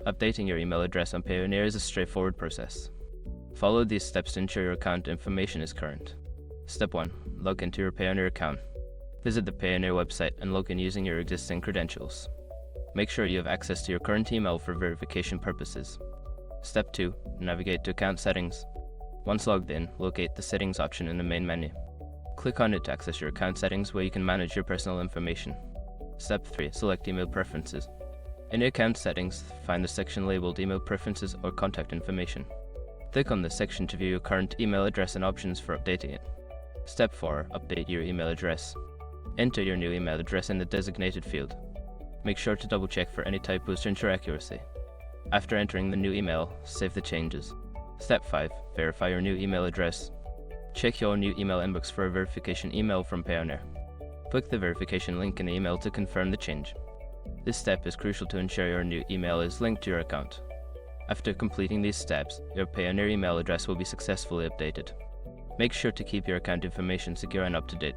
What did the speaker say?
Updating your email address on Payoneer is a straightforward process. Follow these steps to ensure your account information is current. Step 1. Log into your Payoneer account. Visit the Payoneer website and log in using your existing credentials. Make sure you have access to your current email for verification purposes. Step 2. Navigate to Account Settings. Once logged in, locate the Settings option in the main menu. Click on it to access your account settings where you can manage your personal information. Step 3. Select Email Preferences. In your account settings, find the section labeled Email Preferences or Contact Information. Click on this section to view your current email address and options for updating it. Step 4. Update your email address. Enter your new email address in the designated field. Make sure to double check for any typos to ensure accuracy. After entering the new email, save the changes. Step 5. Verify your new email address. Check your new email inbox for a verification email from Payoneer. Click the verification link in the email to confirm the change. This step is crucial to ensure your new email is linked to your account. After completing these steps, your Payoneer email address will be successfully updated. Make sure to keep your account information secure and up to date.